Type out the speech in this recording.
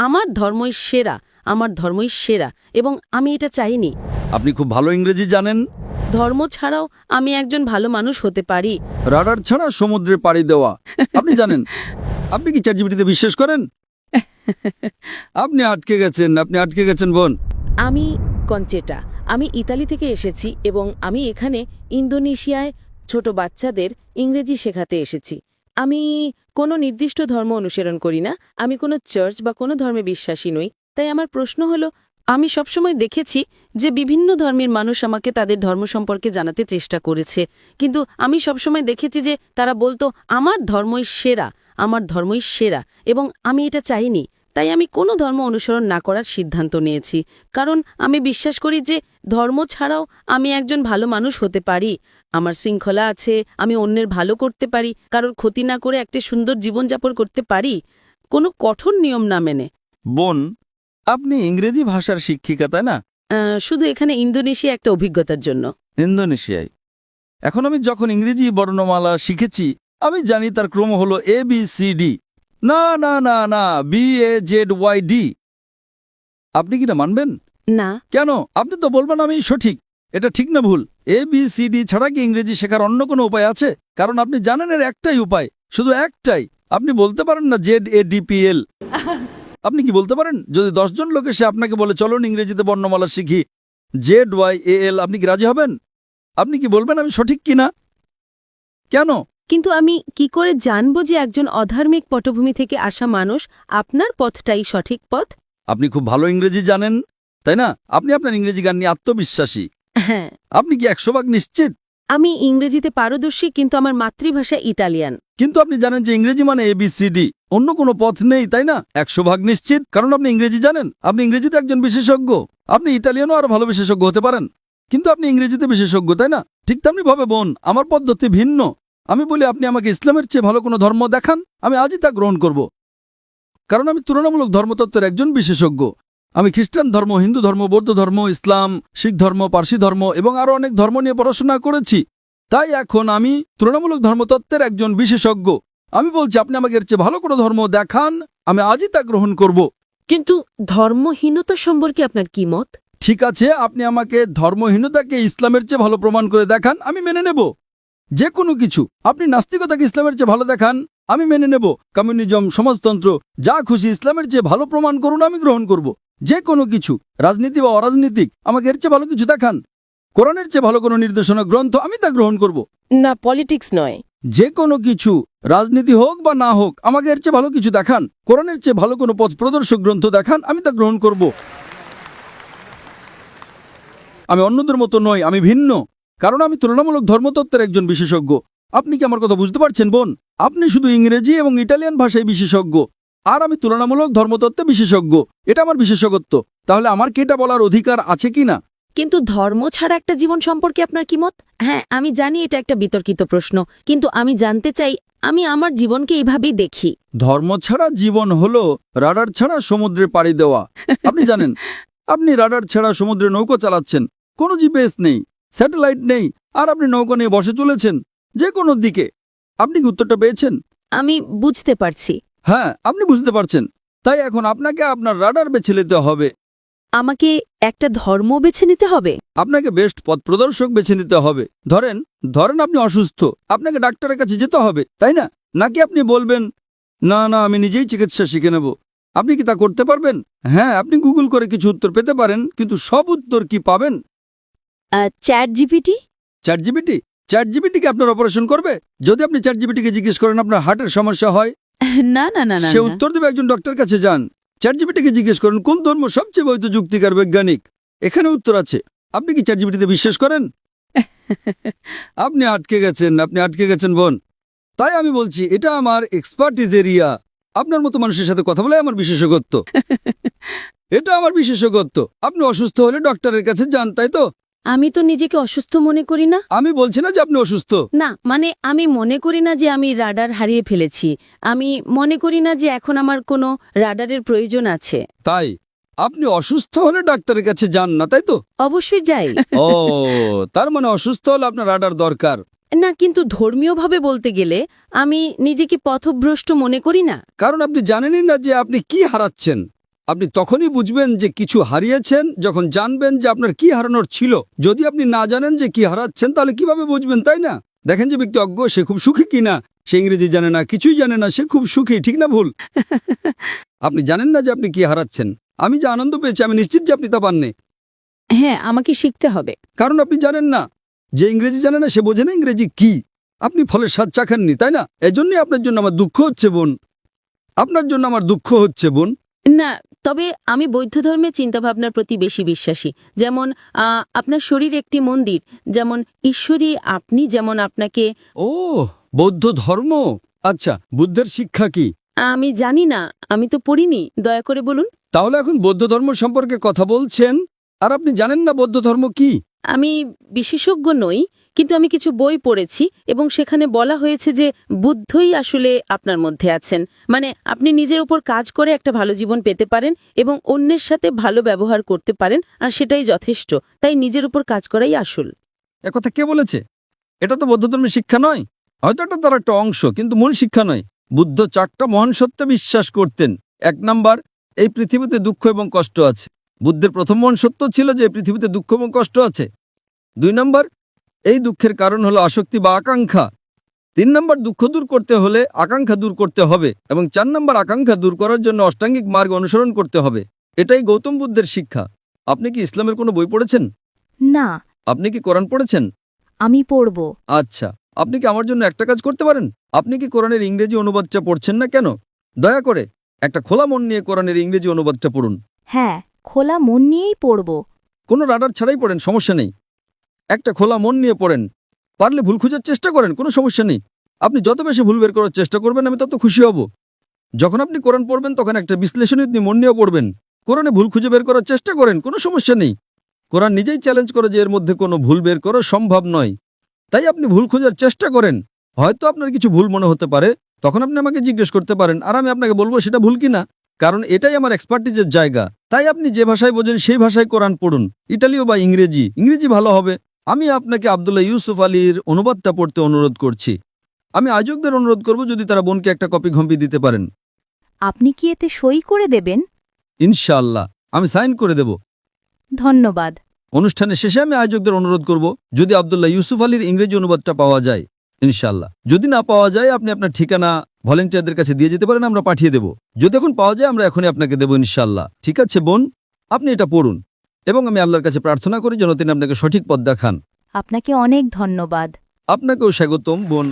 আমার ধর্মই সেরা, আমার ধর্মই সেরা, এবং আমি এটা চাইনি। আপনি খুব ভালো ইংরেজি জানেন। ধর্ম ছাড়াও আমি একজন ভালো মানুষ হতে পারি। রাডার ছাড়া সমুদ্রে পাড়ি দেওয়া আপনি জানেন। আপনি কি চ্যাটজিপিটিতে বিশ্বাস করেন? আপনি আটকে গেছেন বোন। আমি কনচেটা, আমি ইতালি থেকে এসেছি এবং আমি এখানে ইন্দোনেশিয়ায় ছোট বাচ্চাদের ইংরেজি শেখাতে এসেছি। আমি কোনো নির্দিষ্ট ধর্ম অনুসরণ করি না, আমি কোনো চার্চ বা কোনো ধর্মে বিশ্বাসী নই। তাই আমার প্রশ্ন হলো, আমি সবসময় দেখেছি যে বিভিন্ন ধর্মের মানুষ আমাকে তাদের ধর্ম সম্পর্কে জানাতে চেষ্টা করেছে, কিন্তু আমি সবসময় দেখেছি যে তারা বলতো আমার ধর্মই সেরা, আমার ধর্মই সেরা, এবং আমি এটা চাইনি। তাই আমি কোনো ধর্ম অনুসরণ না করার সিদ্ধান্ত নিয়েছি, কারণ আমি বিশ্বাস করি যে ধর্ম ছাড়াও আমি একজন ভালো মানুষ হতে পারি। আমার শৃঙ্খলা আছে, আমি অন্যের ভালো করতে পারি, কারোর ক্ষতি না করে একটা সুন্দর জীবনযাপন করতে পারি, কোনো কঠোর নিয়ম না মেনে। বোন, আপনি ইংরেজি ভাষার শিক্ষিকা তাই না? শুধু এখানে ইন্দোনেশিয়া একটা অভিজ্ঞতার জন্য। ইন্দোনেশিয়ায় এখন আমি যখন ইংরেজি বর্ণমালা শিখেছি, আমি জানি তার ক্রম হলো ABCD। না না না না, BAZYD। আপনি কি না মানবেন? না। কেন? আপনি তো বলবেন আমি সঠিক। এটা ঠিক না ভুল? ABCD ছাড়া কি ইংরেজি শেখার অন্য কোনো উপায় আছে? কারণ আপনি জানেন এর একটাই উপায়, শুধু একটাই। আপনি বলতে পারেন না ZADPL? আপনি কি বলতে পারেন? যদি 10 জন লোক এসে আপনাকে বলে চলুন ইংরেজিতে বর্ণমালা শিখি ZYAL, আপনি কি রাজি হবেন? আপনি কি বলবেন আমি সঠিক কিনা? কেন? কিন্তু আমি কি করে জানব যে একজন অধার্মিক পটভূমি থেকে আসা মানুষ আপনার পথটাই সঠিক পথ? আপনি খুব ভালো ইংরেজি জানেন তাই না? আপনি আপনার ইংরেজি গান নিয়ে আত্মবিশ্বাসী। হ্যাঁ। আপনি কি 100% নিশ্চিত? আমি ইংরেজিতে পারদর্শী, কিন্তু আমার মাতৃভাষা ইতালিয়ান। কিন্তু আপনি জানেন যে ইংরেজি মানে ABCD, অন্য কোনো পথ নেই তাই না? 100% নিশ্চিত, কারণ আপনি ইংরেজি জানেন। আপনি ইংরেজিতে একজন বিশেষজ্ঞ। আপনি ইটালিয়ানও আরো ভালো বিশেষজ্ঞ হতে পারেন, কিন্তু আপনি ইংরেজিতে বিশেষজ্ঞ তাই না? ঠিক তেমনি ভাবে বোন, আমার পদ্ধতি ভিন্ন। আমি বলি আপনি আমাকে ইসলামের চেয়ে ভালো কোনো ধর্ম দেখান, আমি আজই তা গ্রহণ করব, কারণ আমি তুলনামূলক ধর্মতত্ত্বের একজন বিশেষজ্ঞ। আমি খ্রিস্টান ধর্ম, হিন্দু ধর্ম, বৌদ্ধ ধর্ম, ইসলাম, শিখ ধর্ম, পার্সি ধর্ম এবং আরও অনেক ধর্ম নিয়ে পড়াশোনা করেছি। তাই এখন আমি তুলনামূলক ধর্মতত্ত্বের একজন বিশেষজ্ঞ। আমি বলছি আপনি আমাকে এর চেয়ে ভালো কোনো ধর্ম দেখান, আমি আজই তা গ্রহণ করব। কিন্তু ধর্মহীনতা সম্পর্কে আপনার কি মত? ঠিক আছে, আপনি আমাকে ধর্মহীনতাকে ইসলামের চেয়ে ভালো প্রমাণ করে দেখান, আমি মেনে নেব। যে কোনো কিছু। আপনি নাস্তিকতাকে ইসলামের চেয়ে ভালো দেখান, আমি মেনে নেব। কমিউনিজম, সমাজতন্ত্র, যা খুশি ইসলামের চেয়ে ভালো প্রমাণ করুন, আমি গ্রহণ করব। যে কোনো কিছু, রাজনীতি বা অরাজনীতিক, আমাকে এর চেয়ে ভালো কিছু দেখান। কোরআনের চেয়ে ভালো কোনো নির্দেশনা গ্রন্থ, আমি তা গ্রহণ করব। না, পলিটিক্স নয়, যে কোনো কিছু, রাজনীতি হোক বা না হোক, আমাকে এর চেয়ে ভালো কিছু দেখান। কোরআনের চেয়ে ভালো কোনো পথ প্রদর্শক গ্রন্থ দেখান, আমি তা গ্রহণ করব। আমি অন্যদের মতো নই, আমি ভিন্ন, কারণ আমি তুলনামূলক ধর্মতত্ত্বের একজন বিশেষজ্ঞ। আপনি কি আমার কথা বুঝতে পারছেন বোন? আপনি শুধু ইংরেজি এবং ইটালিয়ান ভাষায় বিশেষজ্ঞ, আর আমি তুলনামূলক ধর্মতত্ত্বে বিশেষজ্ঞ। এটা আমার বিশেষজ্ঞত্ব। তাহলে আমার কি এটা বলার অধিকার আছে কি না? কিন্তু ধর্ম ছাড়া একটা জীবন সম্পর্কে আপনার কি মত? হ্যাঁ, আমি জানি এটা একটা বিতর্কিত প্রশ্ন, কিন্তু আমি জানতে চাই। আমি আমার জীবনকে এইভাবেই দেখি। ধর্ম ছাড়া জীবন হলো রাডার ছাড়া সমুদ্রে পাড়ি দেওয়া। আপনি জানেন, আপনি রাডার ছাড়া সমুদ্রে নৌকো চালাচ্ছেন, কোনো জিপিএস নেই, স্যাটেলাইট নেই, আর আপনি নৌকা নিয়ে বসে চলেছেন যে কোনো দিকে। আপনি কি উত্তরটা পেয়েছেন? আমি বুঝতে পারছি। হ্যাঁ, আপনি বুঝতে পারছেন। তাই এখন আপনাকে আপনার রাডার বেছে নিতে হবে। আমাকে একটা ধর্ম বেছে নিতে হবে? আপনাকে বেস্ট পথ প্রদর্শক বেছে নিতে হবে। ধরেন আপনি অসুস্থ, আপনাকে ডাক্তারের কাছে যেতে হবে তাই না? নাকি আপনি বলবেন না না, আমি নিজেই চিকিৎসা শিখে নেব? আপনি কি তা করতে পারবেন? হ্যাঁ, আপনি গুগল করে কিছু উত্তর পেতে পারেন, কিন্তু সব উত্তর কি পাবেন? চ্যাটজিপিটি? চ্যাটজিপিটি কি আপনার অপারেশন করবে? যদি আপনি চ্যাটজিপিটিকে জিজ্ঞেস করেন আপনার হার্টের সমস্যা হয়, না না না না, সে উত্তর দেবে একজন ডক্টর কাছে যান। চ্যাটজিপিটিকে জিজ্ঞেস করেন কোন ধর্ম সবচেয়ে বৈধ, যুক্তিকার, বৈজ্ঞানিক, এখানে উত্তর আছে। আপনি কি চ্যাটজিপিটিতে বিশ্বাস করেন? আপনি আটকে গেছেন বোন। তাই আমি বলছি এটা আমার এক্সপার্টিজ এরিয়া। আপনার মতো মানুষের সাথে কথা বলে আমার বিশেষজ্ঞত্ব। এটা আমার বিশেষজ্ঞত্ব। আপনি অসুস্থ হলে ডক্টরের কাছে যান, তাই তো? আমি তো নিজেকে অসুস্থ মনে করি না। আমি বলছি না যে আপনি অসুস্থ। না, মানে আমি মনে করি না যে আমি রাডার হারিয়ে ফেলেছি। আমি মনে করি না যে এখন আমার কোনো রাডারের প্রয়োজন আছে। তাই আপনি অসুস্থ হলে ডাক্তারের কাছে যান না, তাই তো? অবশ্যই যাই। ও, তার মানে অসুস্থ হলে আপনার রাডার দরকার না, কিন্তু ধর্মীয়ভাবে বলতে গেলে আমি নিজেকে পথভ্রষ্ট মনে করি না। কারণ আপনি জানেনই না যে আপনি কি হারাচ্ছেন। আপনি তখনই বুঝবেন যে কিছু হারিয়েছেন যখন জানবেন যে আপনার কি হারানোর ছিল। যদি আপনি না জানেন যে কি হারাচ্ছেন তাহলে কিভাবে বুঝবেন, তাই না? দেখেন যে ব্যক্তি অজ্ঞ, সে খুব সুখী কিনা। সে ইংরেজি জানে না, কিছুই জানে না, সে খুব সুখী, ঠিক না ভুল? আপনি জানেন না যে আপনি কি হারাচ্ছেন। আমি যে আনন্দ পেয়েছি আমি নিশ্চিত যে আপনি তা পাননি, হ্যাঁ, আমাকে শিখতে হবে। কারণ আপনি জানেন না। যে ইংরেজি জানে না সে বোঝে না ইংরেজি কি। আপনি ফলের স্বাদ চাখাননি, তাই না? এজন্যই আপনার জন্য আমার দুঃখ হচ্ছে বোন, আপনার জন্য আমার দুঃখ হচ্ছে বোন। না, তবে আমি বৌদ্ধ ধর্মের চিন্তাভাবনার প্রতি বেশি বিশ্বাসী। যেমন আপনার শরীর একটি মন্দির, যেমন ঈশ্বরী আপনি, যেমন আপনাকে। ও, বৌদ্ধ ধর্ম। আচ্ছা, বুদ্ধের শিক্ষা কি? আমি জানি না, আমি তো পড়িনি, দয়া করে বলুন। তাহলে এখন বৌদ্ধ ধর্ম সম্পর্কে কথা বলছেন আর আপনি জানেন না বৌদ্ধ ধর্ম কি? আমি বিশেষজ্ঞ নই, কিন্তু আমি কিছু বই পড়েছি এবং সেখানে বলা হয়েছে যে বুদ্ধই আসলে আপনার মধ্যে আছেন। মানে আপনি নিজের উপর কাজ করে একটা ভালো জীবন পেতে পারেন এবং অন্যের সাথে ভালো ব্যবহার করতে পারেন, আর সেটাই যথেষ্ট। তাই নিজের উপর কাজ করাই আসল। একথা কে বলেছে? এটা তো বৌদ্ধ ধর্মের শিক্ষা নয়। হয়তো এটা তার একটা অংশ, কিন্তু মূল শিক্ষা নয়। বুদ্ধ 4টা মহান সত্যে বিশ্বাস করতেন। 1 নাম্বার, এই পৃথিবীতে দুঃখ এবং কষ্ট আছে। বুদ্ধের প্রথম মহান সত্য ছিল যে এই পৃথিবীতে দুঃখ এবং কষ্ট আছে। 2 নাম্বার, এই দুঃখের কারণ হলো আসক্তি বা আকাঙ্ক্ষা। 3 নাম্বার, দুঃখ দূর করতে হলে আকাঙ্ক্ষা দূর করতে হবে। এবং 4 নাম্বার, আকাঙ্ক্ষা দূর করার জন্য অষ্টাঙ্গিক মার্গ অনুসরণ করতে হবে। এটাই গৌতম বুদ্ধের শিক্ষা। আপনি কি ইসলামের কোনো বই পড়েছেন? না, আপনি কি কোরআন পড়েছেন? আমি পড়ব। আচ্ছা, আপনি কি আমার জন্য একটা কাজ করতে পারেন? আপনি কি কোরআনের ইংরেজি অনুবাদটা পড়ছেন না কেন? দয়া করে একটা খোলা মন নিয়ে কোরআনের ইংরেজি অনুবাদটা পড়ুন। হ্যাঁ, খোলা মন নিয়েই পড়ব। কোনো রাডার ছাড়াই পড়েন, সমস্যা নেই। একটা খোলা মন নিয়ে পড়েন। পারলে ভুল খোঁজার চেষ্টা করেন, কোনো সমস্যা নেই। আপনি যত বেশি ভুল বের করার চেষ্টা করবেন আমি তত খুশি হব। যখন আপনি কোরআন পড়বেন তখন একটা বিশ্লেষণী মন নিয়েও পড়বেন। কোরআনে ভুল খুঁজে বের করার চেষ্টা করেন, কোনো সমস্যা নেই। কোরআন নিজেই চ্যালেঞ্জ করে যে এর মধ্যে কোনো ভুল বের করা সম্ভব নয়। তাই আপনি ভুল খোঁজার চেষ্টা করেন। হয়তো আপনার কিছু ভুল মনে হতে পারে, তখন আপনি আমাকে জিজ্ঞেস করতে পারেন আর আমি আপনাকে বলবো সেটা ভুল কিনা। কারণ এটাই আমার এক্সপার্টিজের জায়গা। তাই আপনি যে ভাষায় বোঝেন সেই ভাষায় কোরআন পড়ুন, ইটালীয় বা ইংরেজি। ইংরেজি ভালো হবে। আমি আপনাকে আব্দুল্লাহ ইউসুফ আলীর অনুবাদটা পড়তে অনুরোধ করছি। আমি আয়োজকদের অনুরোধ করব যদি তারা বোনকে একটা কপি ঘম্পি দিতে পারেন। আপনি কি এতে সই করে দেবেন? ইনশাআল্লাহ আমি সাইন করে দেব। ধন্যবাদ। অনুষ্ঠানের শেষে আমি আয়োজকদের অনুরোধ করব যদি আব্দুল্লাহ ইউসুফ আলীর ইংরেজি অনুবাদটা পাওয়া যায়। ইনশাআল্লাহ যদি না পাওয়া যায় আপনি আপনার ঠিকানা ভলেন্টিয়ারদের কাছে দিয়ে যেতে পারেন, আমরা পাঠিয়ে দেব। যদি এখন পাওয়া যায় আমরা এখনই আপনাকে দেব ইনশাআল্লাহ। ঠিক আছে বোন, আপনি এটা পড়ুন এবং আমি আল্লাহর কাছে প্রার্থনা করি যেন তিনি আপনাকে সঠিক পথ দেখান। আপনাকে অনেক ধন্যবাদ। আপনাকেও স্বাগতম বোন।